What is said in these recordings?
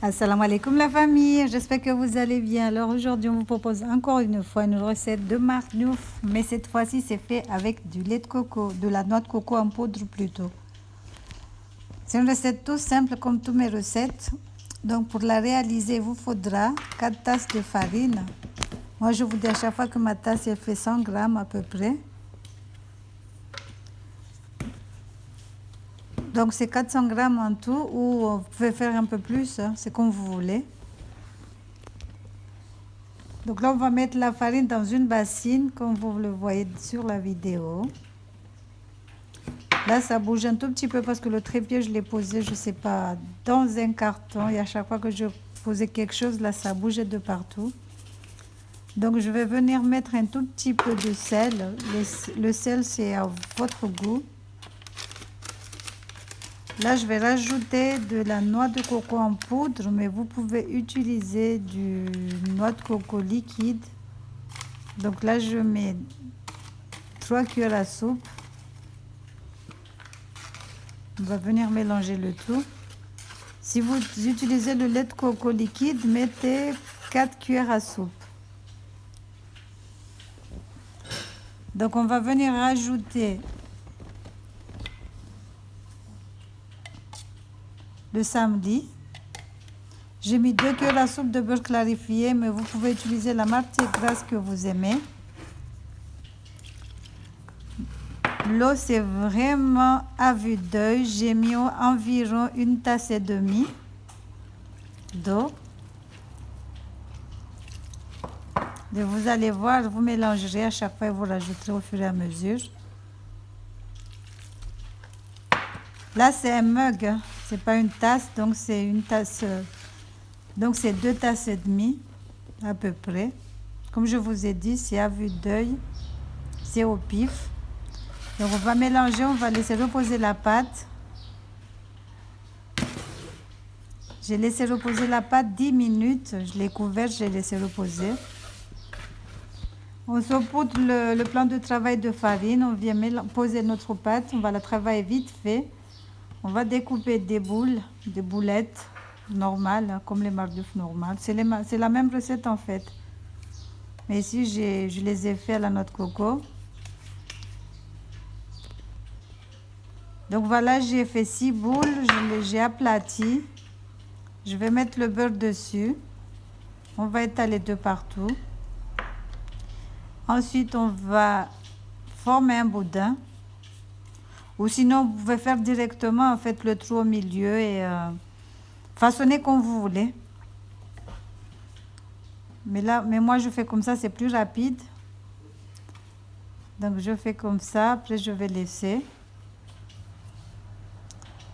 Assalamu alaikum la famille, j'espère que vous allez bien. Alors aujourd'hui on vous propose encore une fois une recette de marnouf, mais cette fois-ci c'est fait avec du lait de coco, de la noix de coco en poudre plutôt. C'est une recette tout simple comme toutes mes recettes. Donc pour la réaliser il vous faudra 4 tasses de farine. Moi je vous dis à chaque fois que ma tasse elle fait 100 grammes à peu près. Donc c'est 400 grammes en tout, ou vous pouvez faire un peu plus, c'est comme vous voulez. Donc là, on va mettre la farine dans une bassine, comme vous le voyez sur la vidéo. Là, ça bouge un tout petit peu parce que le trépied, je l'ai posé, je ne sais pas, dans un carton. Et à chaque fois que je posais quelque chose, là, ça bougeait de partout. Donc, je vais venir mettre un tout petit peu de sel. Le sel, c'est à votre goût. Là, je vais rajouter de la noix de coco en poudre, mais vous pouvez utiliser du noix de coco liquide. Donc là, je mets 3 cuillères à soupe. On va venir mélanger le tout. Si vous utilisez le lait de coco liquide, mettez 4 cuillères à soupe. Donc on va venir rajouter le samedi. J'ai mis 2 cuillères à soupe de beurre clarifié, mais vous pouvez utiliser la matière grasse que vous aimez. L'eau, c'est vraiment à vue d'œil. J'ai mis environ 1,5 tasse d'eau. Et vous allez voir, vous mélangerez à chaque fois et vous rajouterez au fur et à mesure. Là, c'est un mug, hein. C'est pas une tasse, donc c'est une tasse. Donc c'est 2 tasses et demie à peu près. Comme je vous ai dit, c'est à vue d'œil, c'est au pif. Donc on va mélanger, on va laisser reposer la pâte. J'ai laissé reposer la pâte 10 minutes. Je l'ai couverte, je l'ai laissé reposer. On saupoudre le plan de travail de farine. On vient poser notre pâte. On va la travailler vite fait. On va découper des boules, des boulettes normales, comme les mardoufs normales. C'est la même recette en fait. Mais ici, je les ai fait à la noix de coco. Donc voilà, j'ai fait 6 boules. J'ai aplati. Je vais mettre le beurre dessus. On va étaler de partout. Ensuite, on va former un boudin. Ou sinon, vous pouvez faire directement en fait le trou au milieu et façonner comme vous voulez. Mais moi je fais comme ça, c'est plus rapide. Donc je fais comme ça, après je vais laisser.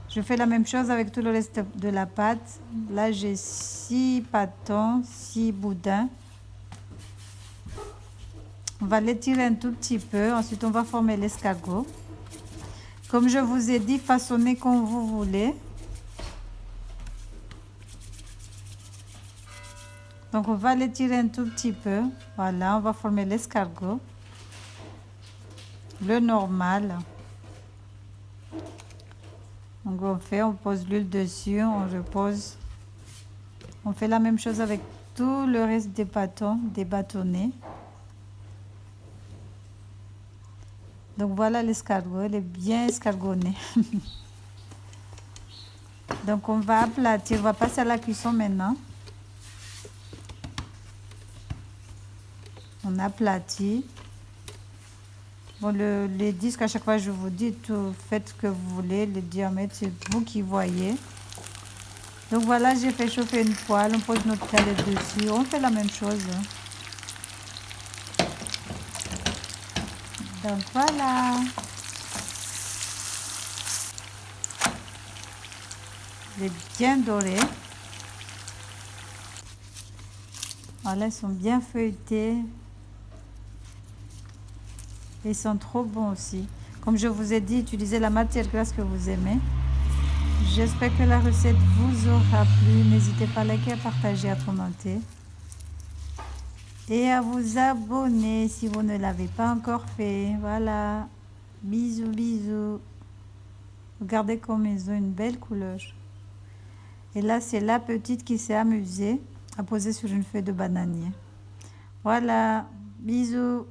Je fais la même chose avec tout le reste de la pâte. Là j'ai 6 pâtons, 6 boudins. On va l'étirer un tout petit peu, ensuite on va former l'escargot. Comme je vous ai dit, façonnez comme vous voulez. Donc on va l'étirer un tout petit peu. Voilà, on va former l'escargot. Le normal. Donc on pose l'huile dessus, on repose. On fait la même chose avec tout le reste des bâtons, des bâtonnets. Donc voilà l'escargot, il est bien escargonné. Donc on va aplatir, on va passer à la cuisson maintenant. On aplatit. Bon, les disques, à chaque fois je vous dis, tout faites ce que vous voulez, le diamètre c'est vous qui voyez. Donc voilà, j'ai fait chauffer une poêle, on pose notre galette dessus, on fait la même chose. Donc voilà. Il est bien doré. Voilà, ils sont bien feuilletés. Ils sont trop bons aussi. Comme je vous ai dit, utilisez la matière grasse que vous aimez. J'espère que la recette vous aura plu. N'hésitez pas à liker, à partager, à commenter. Et à vous abonner si vous ne l'avez pas encore fait. Voilà. Bisous, bisous. Regardez comme ils ont une belle couleur. Et là, c'est la petite qui s'est amusée à poser sur une feuille de bananier. Voilà, bisous.